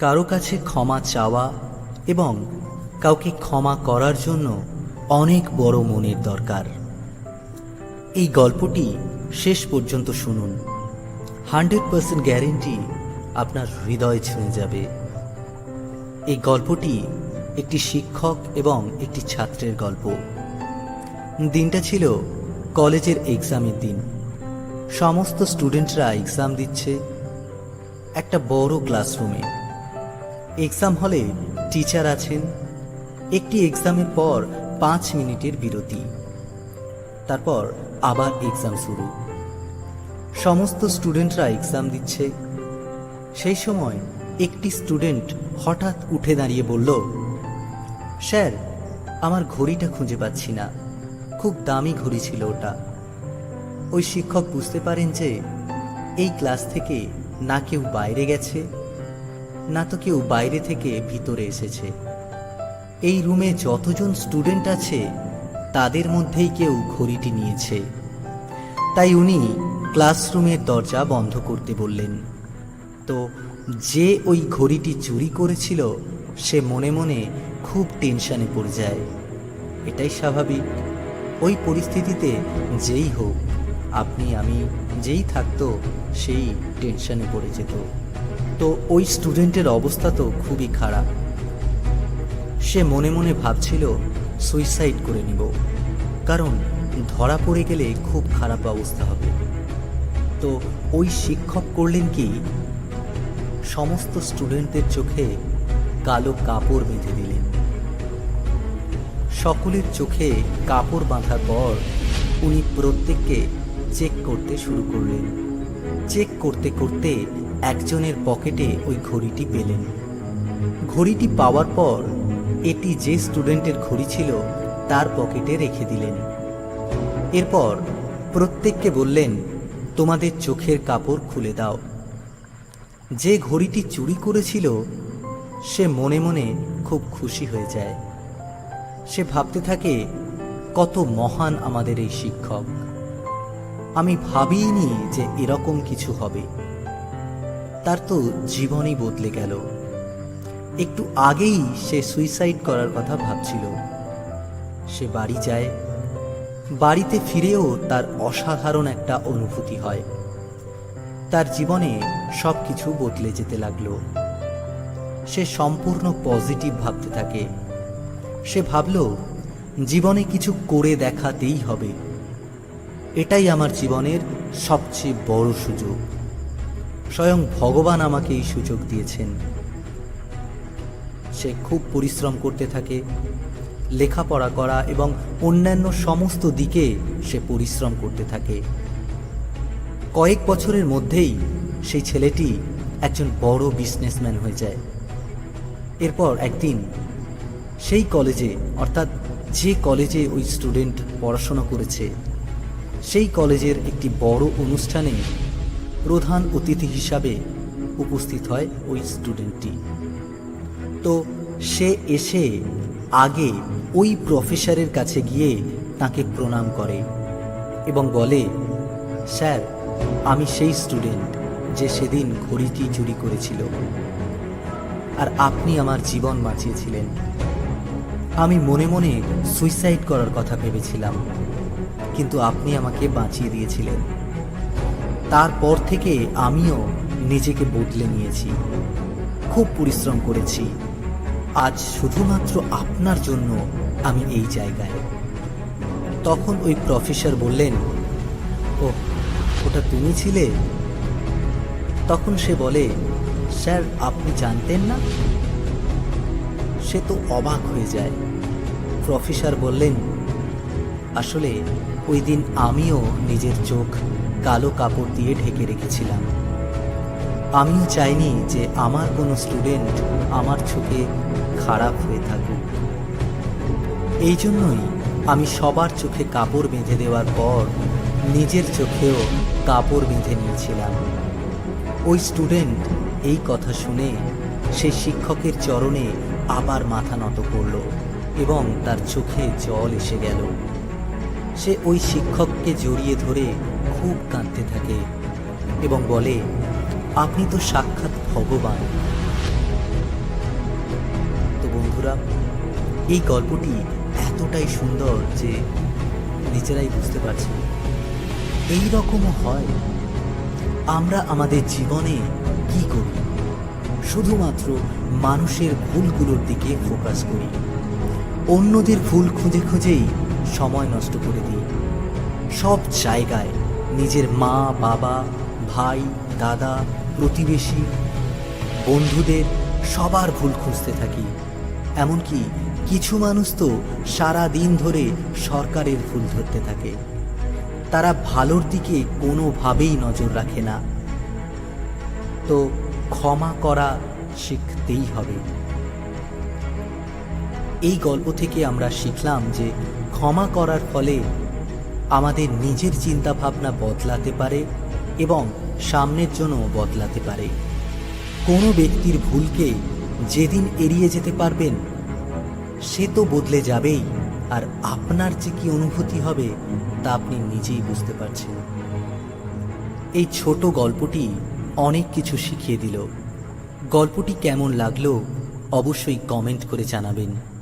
কারো কাছে ক্ষমা চাওয়া এবং কাউকে ক্ষমা করার জন্য অনেক বড় মনের দরকার। এই গল্পটি শেষ পর্যন্ত শুনুন, 100% গ্যারেন্টি আপনার হৃদয় ছুঁয়ে যাবে। এই গল্পটি একটি শিক্ষক এবং একটি ছাত্রের গল্প। দিনটা ছিল কলেজের এক্সামের দিন। সমস্ত স্টুডেন্টরা এক্সাম দিচ্ছে একটা বড় ক্লাসরুমে। এক্সাম হলে টিচার আছেন। একটি এক্সামের পর 5 মিনিটের বিরতি, তারপর আবার এক্সাম শুরু। সমস্ত স্টুডেন্টরা এক্সাম দিচ্ছে। সেই সময় একটি স্টুডেন্ট হঠাৎ উঠে দাঁড়িয়ে বলল, স্যার, আমার ঘড়িটা খুঁজে পাচ্ছি না, খুব দামি ঘড়ি ছিল ওটা। ওই শিক্ষক বুঝতে পারেন যে এই ক্লাস থেকে না কেউ বাইরে গেছে, না তো কেউ বাইরে থেকে ভিতরে এসেছে। এই রুমে যতজন স্টুডেন্ট আছে তাদের মধ্যেই কেউ ঘড়িটি নিয়েছে। তাই উনি ক্লাসরুমের দরজা বন্ধ করতে বললেন। তো যে ওই ঘড়িটি চুরি করেছিল সে মনে মনে খুব টেনশনে পড়ে যায়। এটাই স্বাভাবিক। ওই পরিস্থিতিতে যেই হোক, আপনি আমি যেই থাকতো সেই টেনশনে পড়ে যেত। তো ওই স্টুডেন্টের অবস্থা তো খুবই খারাপ। সে মনে মনে ভাবছিল সুইসাইড করে নিব, কারণ ধরা পড়ে গেলে খুব খারাপ অবস্থা হবে। তো ওই শিক্ষক করলেন কি, সমস্ত স্টুডেন্টদের চোখে কালো কাপড় বেঁধে দিলেন। সকলের চোখে কাপড় বাঁধার পর উনি প্রত্যেককে চেক করতে শুরু করলেন। চেক করতে করতে একজনের পকেটে ওই ঘড়িটি পেলেন। ঘড়িটি পাওয়ার পর এটি যে স্টুডেন্টের ঘড়ি ছিল তার পকেটে রেখে দিলেন। এরপর প্রত্যেককে বললেন, তোমাদের চোখের কাপড় খুলে দাও। যে ঘড়িটি চুরি করেছিল সে মনে মনে খুব খুশি হয়ে যায়। সে ভাবতে থাকে, কত মহান আমাদের এই শিক্ষক, আমি ভাবিনি যে এরকম কিছু হবে। তার তো জীবনই বদলে গেল। একটু আগেই সে সুইসাইড করার কথা ভাবছিল। সে বাড়ি যায়। বাড়িতে ফিরেও তার অসাধারণ একটা অনুভূতি হয়। তার জীবনে সব কিছু বদলে যেতে লাগলো। সে সম্পূর্ণ পজিটিভ ভাবতে থাকে। সে ভাবল, জীবনে কিছু করে দেখাতেই হবে। এটাই আমার জীবনের সবচেয়ে বড় সুযোগ। স্বয়ং ভগবান আমাকে এই সুযোগ দিয়েছেন। সে খুব পরিশ্রম করতে থাকে। লেখাপড়া করা এবং অন্যান্য সমস্ত দিকে সে পরিশ্রম করতে থাকে। কয়েক বছরের মধ্যেই সেই ছেলেটি একজন বড় বিজনেসম্যান হয়ে যায়। এরপর একদিন সেই কলেজে, অর্থাৎ যে কলেজে ওই স্টুডেন্ট পড়াশোনা করেছে, সেই কলেজের একটি বড় অনুষ্ঠানে প্রধান অতিথি হিসাবে উপস্থিত হয় ওই স্টুডেন্টটি। তো সে এসে আগে ওই প্রফেসরের কাছে গিয়ে তাকে প্রণাম করে এবং বলে, স্যার, আমি সেই স্টুডেন্ট যে সেদিন ঘড়িটি চুরি করেছিল, আর আপনি আমার জীবন বাঁচিয়েছিলেন। আমি মনে মনে সুইসাইড করার কথা ভেবেছিলাম, কিন্তু আপনি আমাকে বাঁচিয়ে দিয়েছিলেন। তারপর থেকে আমিও নিজেকে বদলে নিয়েছি, খুব পরিশ্রম করেছি। আজ শুধুমাত্র আপনার জন্য আমি এই জায়গায়। তখন ওই প্রফেসর বললেন, ও, ওটা তুমি ছিলে? তখন সে বলে, স্যার, আপনি জানতেন না? সে তো অবাক হয়ে যায়। প্রফেসর বললেন, আসলে ওই দিন আমিও নিজের চোখ কালো কাপড় দিয়ে ঢেকে রেখেছিলাম। আমিও চাইনি যে আমার কোনো স্টুডেন্ট আমার চোখে খারাপ হয়ে থাকুক। এই জন্যই আমি সবার চোখে কাপড় বেঁধে দেওয়ার পর নিজের চোখেও কাপড় বেঁধে নিয়েছিলাম। ওই স্টুডেন্ট এই কথা শুনে সেই শিক্ষকের চরণে আবার মাথা নত করল এবং তার চোখে জল এসে গেল। সে ওই শিক্ষককে জড়িয়ে ধরে খুব কাঁদতে থাকে এবং বলে, আপনি তো সাক্ষাৎ ভগবান। এই গল্পটি এতটাই সুন্দর যে নিজেরাই বুঝতে পারছি। এই রকমও হয়। আমরা আমাদের জীবনে কি করি? শুধুমাত্র মানুষের ভুলগুলোর দিকে ফোকাস করি, অন্যদের ভুল খুঁজে খুঁজেই সময় নষ্ট করে দিই। সব জায়গায় নিজের মা বাবা, ভাই, দাদা, প্রতিবেশী, বন্ধুদের সবার ভুল খুঁজতে থাকি। এমনকি কিছু মানুষ তো সারা দিন ধরে সরকারের ভুল ধরতে থাকে। তারা ভালোর দিকে কোনোভাবেই নজর রাখে না। তো ক্ষমা করা শিখতেই হবে। এই গল্প থেকে আমরা শিখলাম যে ক্ষমা করার ফলে আমাদের নিজের চিন্তাভাবনা বদলাতে পারে এবং সামনের জন্য বদলাতে পারে। কোনো ব্যক্তির ভুলকে যেদিন এড়িয়ে যেতে পারবেন, সে তো বদলে যাবেই, আর আপনার যে কি অনুভূতি হবে তা আপনি নিজেই বুঝতে পারছেন। এই ছোট গল্পটি অনেক কিছু শিখিয়ে দিল। গল্পটি কেমন লাগলো অবশ্যই কমেন্ট করে জানাবেন।